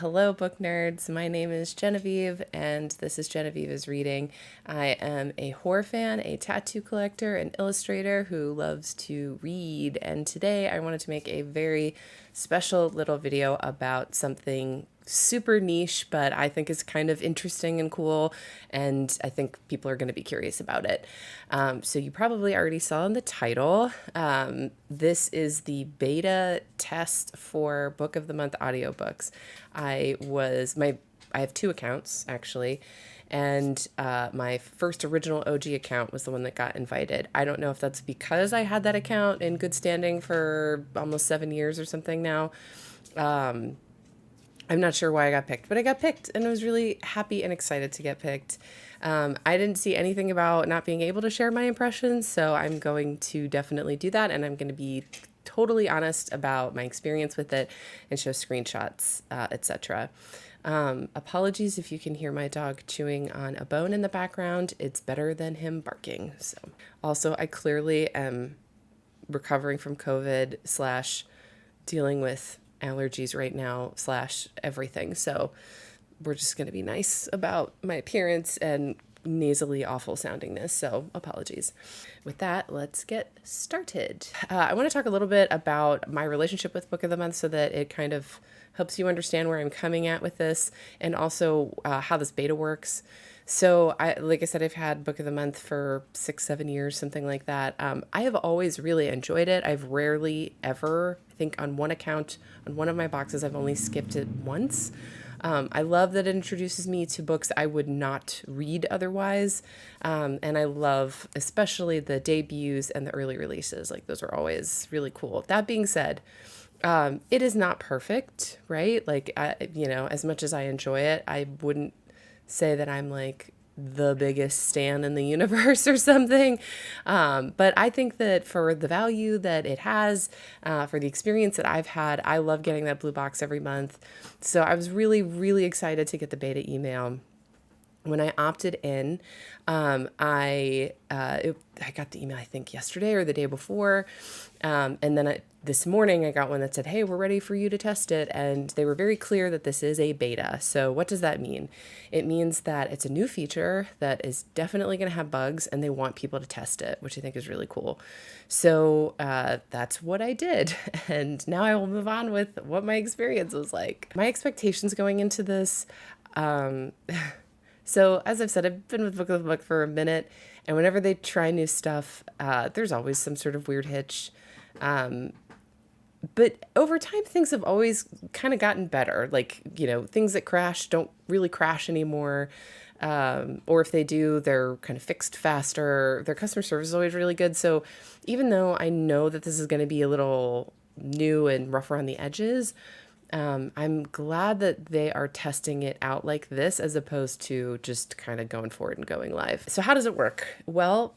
Hello, book nerds. My name is Genevieve, and this is Genevieve is Reading. I am a horror fan, a tattoo collector, an illustrator who loves to read, and today I wanted to make a very special little video about something super niche, but I think is kind of interesting and cool, and I think people are going to be curious about it. So you probably already saw in the title, this is the beta test for Book of the Month audiobooks. I have two accounts actually, and my first original OG account was the one that got invited. I don't know if that's because I had that account in good standing for almost 7 years or something now. I'm not sure why I got picked, but I got picked and I was really happy and excited to get picked. I didn't see anything about not being able to share my impressions, so I'm going to definitely do that, and I'm going to be totally honest about my experience with it and show screenshots, etc. Apologies if you can hear my dog chewing on a bone in the background. It's better than him barking. So, also, I clearly am recovering from COVID / dealing with allergies right now / everything. So we're just going to be nice about my appearance and nasally awful soundingness. So apologies. With that, let's get started. I want to talk a little bit about my relationship with Book of the Month so that it kind of helps you understand where I'm coming at with this, and also how this beta works. So like I said, I've had Book of the Month for 6-7 years, something like that. I have always really enjoyed it. I've rarely ever, I think on one account, on one of my boxes, I've only skipped it once. I love that it introduces me to books I would not read otherwise. And I love especially the debuts and the early releases. Like, those are always really cool. That being said, it is not perfect, right? Like, as much as I enjoy it, I wouldn't say that I'm like the biggest stan in the universe or something. But I think that for the value that it has, for the experience that I've had, I love getting that blue box every month. So I was really, really excited to get the beta email. When I opted in, I got the email, I think yesterday or the day before. And then this morning I got one that said, "Hey, we're ready for you to test it." And they were very clear that this is a beta. So what does that mean? It means that it's a new feature that is definitely going to have bugs, and they want people to test it, which I think is really cool. So that's what I did. And now I will move on with what my experience was like. My expectations going into this, so as I've said, I've been with Book of the Book for a minute, and whenever they try new stuff, there's always some sort of weird hitch. But over time, things have always kind of gotten better. Like, things that crash don't really crash anymore. Or if they do, they're kind of fixed faster. Their customer service is always really good. So even though I know that this is going to be a little new and rough around the edges, I'm glad that they are testing it out like this as opposed to just kind of going for it and going live. So how does it work? Well,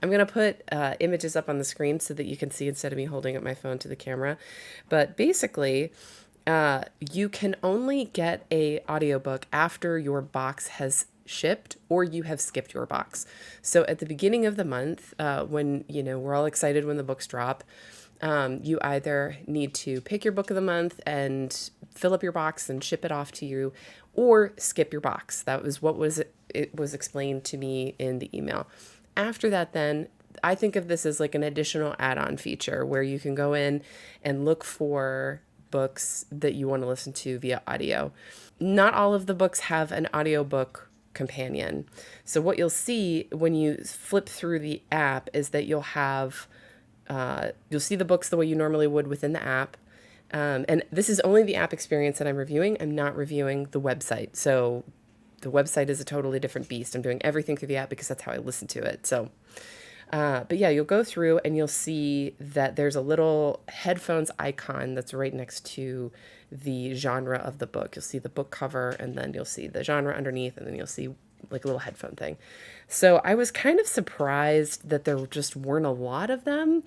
I'm going to put images up on the screen so that you can see instead of me holding up my phone to the camera. But basically, you can only get a audiobook after your box has shipped or you have skipped your box. So at the beginning of the month, when, we're all excited when the books drop, you either need to pick your book of the month and fill up your box and ship it off to you, or skip your box. That was what it was explained to me in the email. After that, then, I think of this as like an additional add-on feature where you can go in and look for books that you want to listen to via audio. Not all of the books have an audiobook companion. So what you'll see when you flip through the app is that you'll see the books the way you normally would within the app. And this is only the app experience that I'm reviewing. I'm not reviewing the website. So the website is a totally different beast. I'm doing everything through the app because that's how I listen to it. So, but yeah, you'll go through and you'll see that there's a little headphones icon that's right next to the genre of the book. You'll see the book cover, and then you'll see the genre underneath, and then you'll see like a little headphone thing. So I was kind of surprised that there just weren't a lot of them.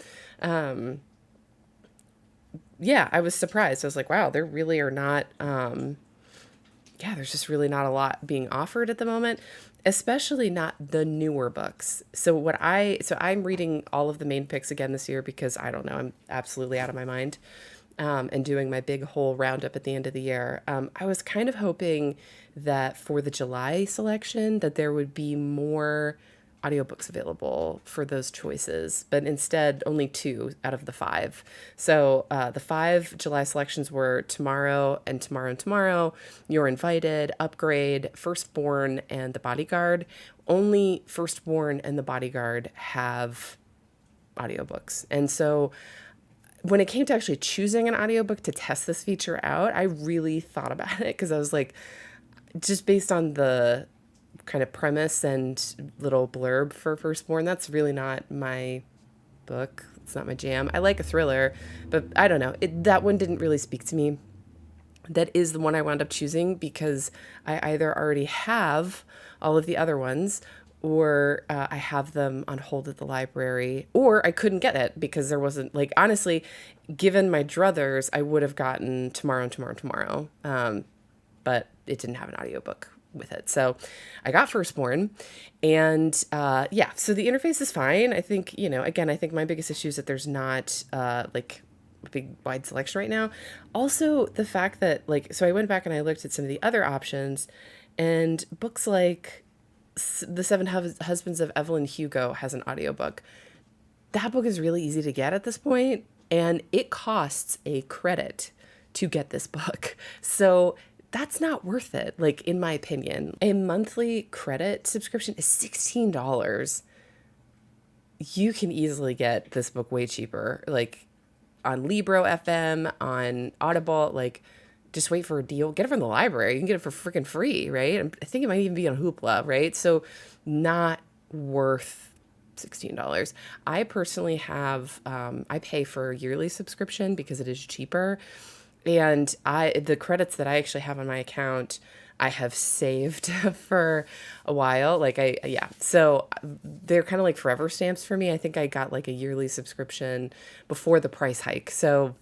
Yeah, I was surprised. I was like, wow, there really are not, there's just really not a lot being offered at the moment, especially not the newer books. So I'm reading all of the main picks again this year because I don't know, I'm absolutely out of my mind. and doing my big whole roundup at the end of the year. I was kind of hoping that for the July selection that there would be more audiobooks available for those choices, but instead only 2 out of the 5. So the 5 July selections were Tomorrow and Tomorrow and Tomorrow, You're Invited, Upgrade, Firstborn, and The Bodyguard. Only Firstborn and The Bodyguard have audiobooks. And so when it came to actually choosing an audiobook to test this feature out, I really thought about it because I was like, just based on the kind of premise and little blurb for Firstborn, that's really not my book. It's not my jam. I like a thriller, but I don't know. That one didn't really speak to me. That is the one I wound up choosing because I either already have all of the other ones or I have them on hold at the library, or I couldn't get it because there wasn't, like, honestly, given my druthers, I would have gotten Tomorrow and Tomorrow and Tomorrow, but it didn't have an audiobook with it. So I got Firstborn, and yeah, so the interface is fine. I think, again, I think my biggest issue is that there's not like a big wide selection right now. Also, the fact that, like, so I went back and I looked at some of the other options, and books like The Seven Husbands of Evelyn Hugo has an audiobook. That book is really easy to get at this point, and it costs a credit to get this book. So that's not worth it, like, in my opinion. A monthly credit subscription is $16. You can easily get this book way cheaper, like on Libro FM, on Audible, like, just wait for a deal. Get it from the library. You can get it for freaking free, right? I think it might even be on Hoopla, right? So not worth $16. I personally have, I pay for a yearly subscription because it is cheaper. And the credits that I actually have on my account, I have saved for a while. Like yeah. So they're kind of like forever stamps for me. I think I got like a yearly subscription before the price hike. So,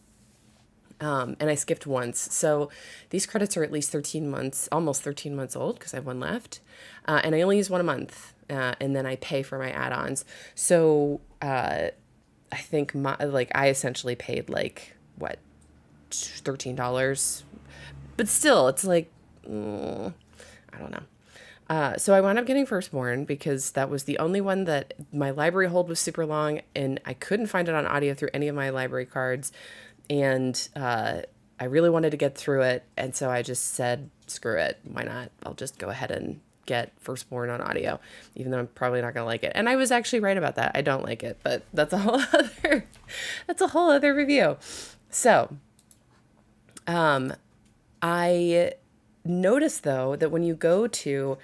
and I skipped once. So these credits are at least 13 months, almost 13 months old because I have one left. And I only use one a month. And then I pay for my add-ons. So, I think I essentially paid like, what, $13, but still it's like, I don't know. So I wound up getting Firstborn because that was the only one that my library hold was super long and I couldn't find it on audio through any of my library cards. And I really wanted to get through it. And so I just said, screw it. Why not? I'll just go ahead and get Firstborn on audio, even though I'm probably not going to like it. And I was actually right about that. I don't like it, but that's a whole other review. So, I noticed though that when you go to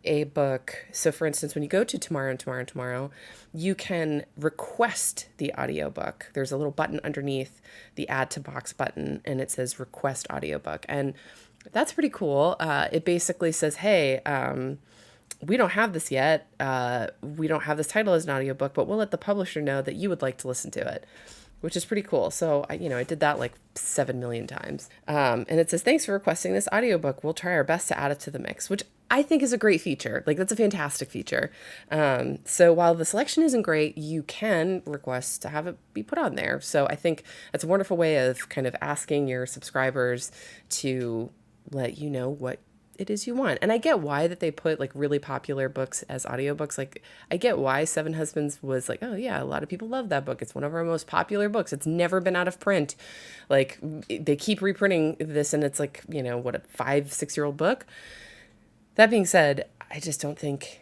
a book, so for instance, when you go to Tomorrow and Tomorrow and Tomorrow, you can request the audiobook. There's a little button underneath the add to box button and it says request audiobook. And that's pretty cool. It basically says, hey, we don't have this yet. We don't have this title as an audiobook, but we'll let the publisher know that you would like to listen to it, which is pretty cool. So I did that like 7 million times. And it says, thanks for requesting this audiobook. We'll try our best to add it to the mix, which I think is a great feature. Like, that's a fantastic feature. So while the selection isn't great, you can request to have it be put on there. So I think that's a wonderful way of kind of asking your subscribers to let you know what it is you want. And I get why that they put like really popular books as audiobooks. Like, I get why Seven Husbands was like, oh yeah, a lot of people love that book. It's one of our most popular books. It's never been out of print. Like, they keep reprinting this and it's like, what, a 5-6-year-old book. That being said, I just don't think,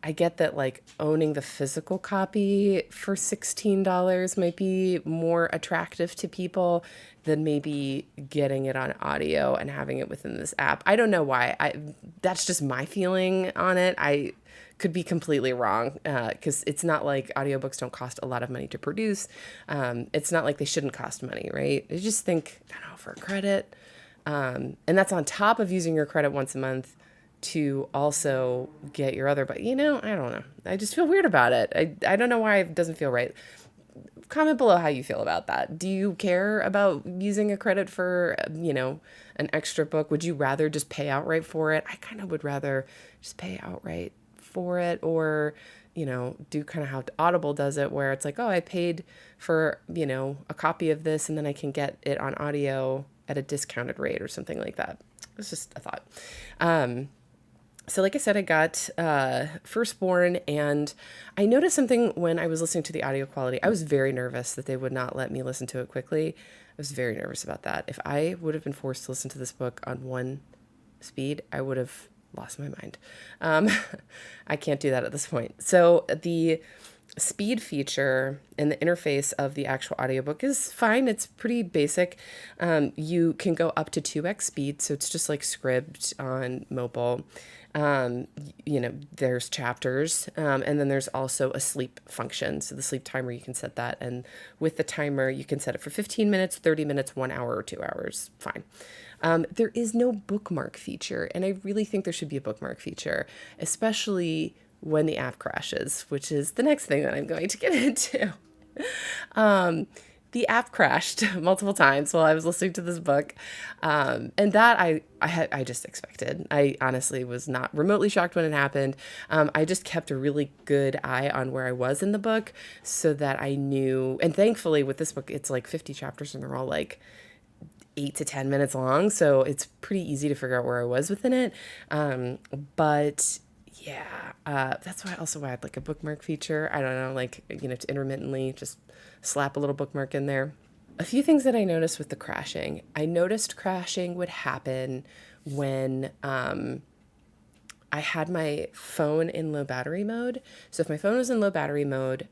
I get that like owning the physical copy for $16 might be more attractive to people than maybe getting it on audio and having it within this app. I don't know why. That's just my feeling on it. I could be completely wrong because it's not like audiobooks don't cost a lot of money to produce. It's not like they shouldn't cost money, right? I just think, I don't know, for a credit. And that's on top of using your credit once a month to also get your other, but I don't know. I just feel weird about it. I don't know why it doesn't feel right. Comment below how you feel about that. Do you care about using a credit for, an extra book? Would you rather just pay outright for it? I kind of would rather just pay outright for it, or, do kind of how Audible does it, where it's like, oh, I paid for, a copy of this and then I can get it on audio at a discounted rate or something like that. It's just a thought. So like I said, I got Firstborn, and I noticed something when I was listening to the audio quality. I was very nervous that they would not let me listen to it quickly. I was very nervous about that. If I would have been forced to listen to this book on one speed, I would have lost my mind. I can't do that at this point. So the speed feature in the interface of the actual audiobook is fine. It's pretty basic. You can go up to 2x speed, so it's just like Scribd on mobile. There's chapters, and then there's also a sleep function. So the sleep timer, you can set that. And with the timer, you can set it for 15 minutes, 30 minutes, 1 hour, or 2 hours. Fine. There is no bookmark feature, and I really think there should be a bookmark feature, especially when the app crashes, which is the next thing that I'm going to get into. The app crashed multiple times while I was listening to this book. And that I just expected. I honestly was not remotely shocked when it happened. I just kept a really good eye on where I was in the book so that I knew, and thankfully with this book, it's like 50 chapters and they're all like 8 to 10 minutes long. So it's pretty easy to figure out where I was within it. But yeah, that's why I'd like a bookmark feature. I don't know, like, to intermittently just slap a little bookmark in there. A few things that I noticed with the crashing. I noticed crashing would happen when I had my phone in low battery mode. So if my phone was in low battery mode,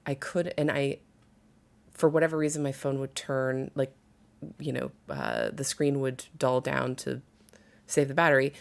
for whatever reason, my phone would turn, like, the screen would dull down to save the battery.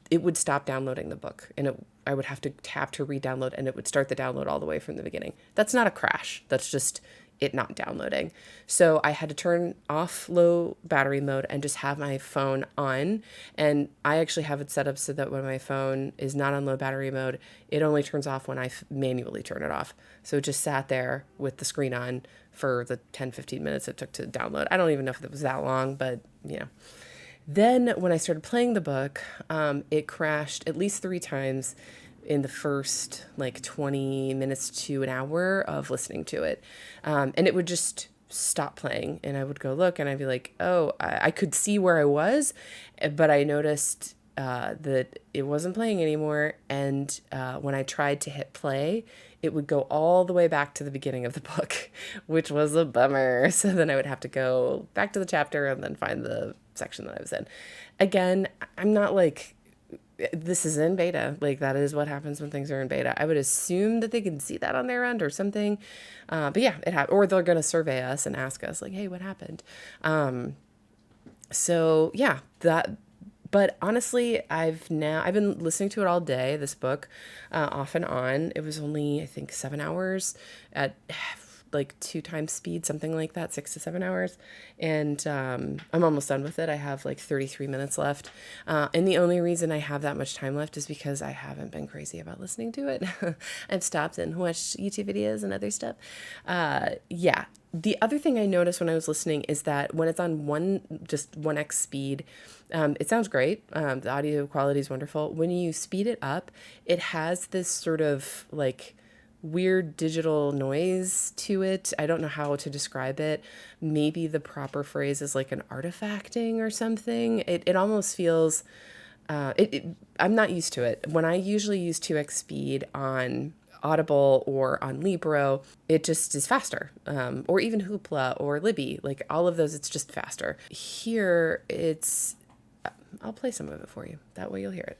It would stop downloading the book, and I would have to tap to re-download, and it would start the download all the way from the beginning. That's not a crash. That's just it not downloading. So I had to turn off low battery mode and just have my phone on. And I actually have it set up so that when my phone is not on low battery mode, it only turns off when I manually turn it off. So it just sat there with the screen on for the 10-15 minutes it took to download. I don't even know if it was that long, but Then when I started playing the book, it crashed at least 3 times in the first 20 minutes to an hour of listening to it. And it would just stop playing, and I would go look, and I'd be like, oh, I could see where I was, but I noticed that it wasn't playing anymore. And when I tried to hit play, it would go all the way back to the beginning of the book, which was a bummer. So then I would have to go back to the chapter and then find the section that I was in. Again, I'm not this is in beta. That is what happens when things are in beta. I would assume that they can see that on their end or something. But yeah, it happened. Or they're going to survey us and ask us hey, what happened? So yeah, but honestly, I've been listening to it all day, this book, off and on. It was only, I think, 7 hours at 2 times speed, something like that, 6 to 7 hours. And I'm almost done with it. I have 33 minutes left. And the only reason I have that much time left is because I haven't been crazy about listening to it. I've stopped and watched YouTube videos and other stuff. Yeah. The other thing I noticed when I was listening is that when it's on 1x speed, it sounds great. The audio quality is wonderful. When you speed it up, it has this sort of weird digital noise to it. I don't know how to describe it. Maybe the proper phrase is an artifacting or something. It almost feels, I'm not used to it. When I usually use 2x speed on Audible or on Libro, it just is faster. Or even Hoopla or Libby, all of those, it's just faster. Here, I'll play some of it for you. That way you'll hear it.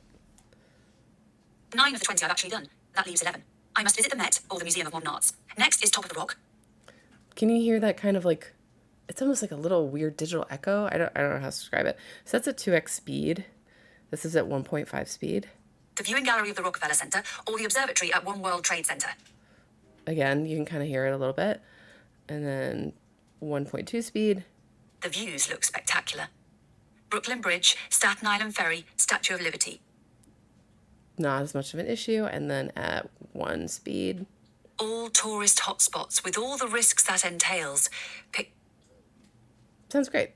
9 of the 20 I've actually done. That leaves 11. I must visit the Met or the Museum of Modern Arts. Next is Top of the Rock. Can you hear that kind of it's almost like a little weird digital echo? I don't know how to describe it. So that's at 2x speed. This is at 1.5 speed. The viewing gallery of the Rockefeller Center or the observatory at One World Trade Center. Again, you can kind of hear it a little bit. And then 1.2 speed. The views look spectacular. Brooklyn Bridge, Staten Island Ferry, Statue of Liberty. Not as much of an issue. And then at 1 speed. All tourist hotspots with all the risks that entails. Sounds great.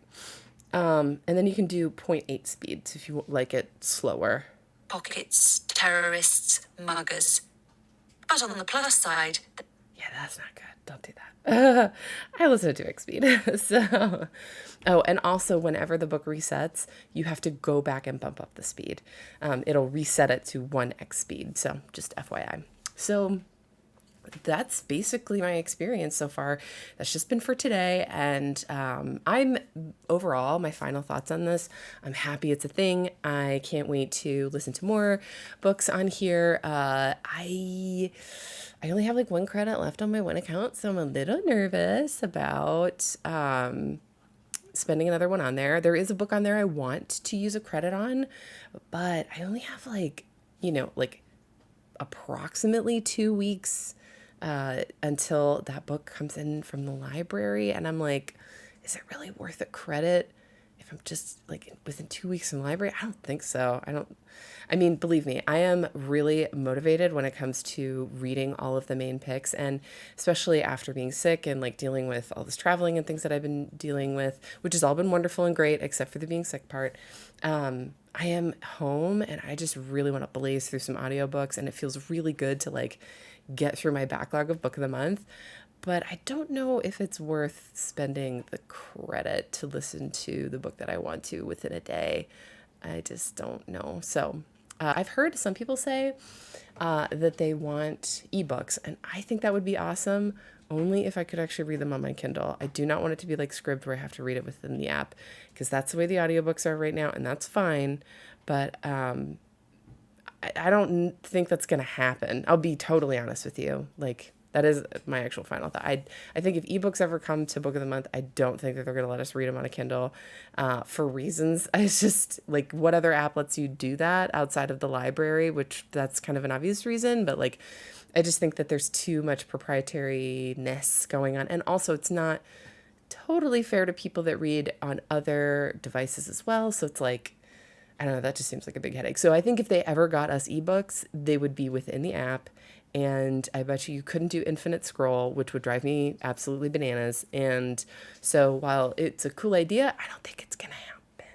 And then you can do 0.8 speeds if you like it slower. pockets, terrorists, muggers. But on the plus side, Yeah, that's not good. Don't do that. I listen to 2x speed. So, oh, and also whenever the book resets, you have to go back and bump up the speed. It'll reset it to 1x speed. So just FYI. So that's basically my experience so far. That's just been for today. And I'm overall, my final thoughts on this, I'm happy it's a thing. I can't wait to listen to more books on here. I only have like 1 credit left on my one account, so I'm a little nervous about spending another one on there. There is a book on there I want to use a credit on, but I only have like approximately 2 weeks until that book comes in from the library. And I'm like, is it really worth a credit if I'm just like within 2 weeks in the library? I don't think so. I mean, believe me, I am really motivated when it comes to reading all of the main picks, and especially after being sick and like dealing with all this traveling and things that I've been dealing with, which has all been wonderful and great, except for the being sick part. I am home and I just really want to blaze through some audiobooks, and it feels really good to like get through my backlog of book of the month. But I don't know if it's worth spending the credit to listen to the book that I want to within a day. I just don't know. So I've heard some people say that they want ebooks, and I think that would be awesome only if I could actually read them on my Kindle. I do not want it to be like Scribd where I have to read it within the app, because that's the way the audiobooks are right now, and that's fine. But I don't think that's going to happen. I'll be totally honest with you. Like, that is my actual final thought. I think if ebooks ever come to Book of the Month, I don't think that they're going to let us read them on a Kindle for reasons. It's just like, what other app lets you do that outside of the library, which that's kind of an obvious reason. But like, I just think that there's too much proprietariness going on. And also, it's not totally fair to people that read on other devices as well. So it's like, I don't know, that just seems like a big headache. So I think if they ever got us ebooks, they would be within the app. And I bet you couldn't do infinite scroll, which would drive me absolutely bananas. And so while it's a cool idea, I don't think it's going to happen.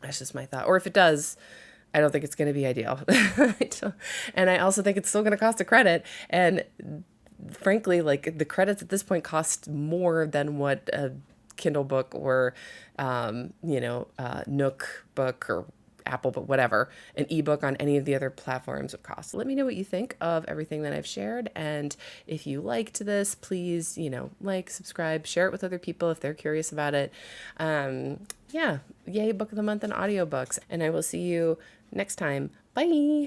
That's just my thought. Or if it does, I don't think it's going to be ideal. And I also think it's still going to cost a credit. And frankly, like, the credits at this point cost more than what a Kindle book or, Nook book or Apple, but whatever, an ebook on any of the other platforms would cost. So let me know what you think of everything that I've shared. And if you liked this, please, like, subscribe, share it with other people if they're curious about it. Yeah, yay, Book of the Month and audiobooks. And I will see you next time. Bye.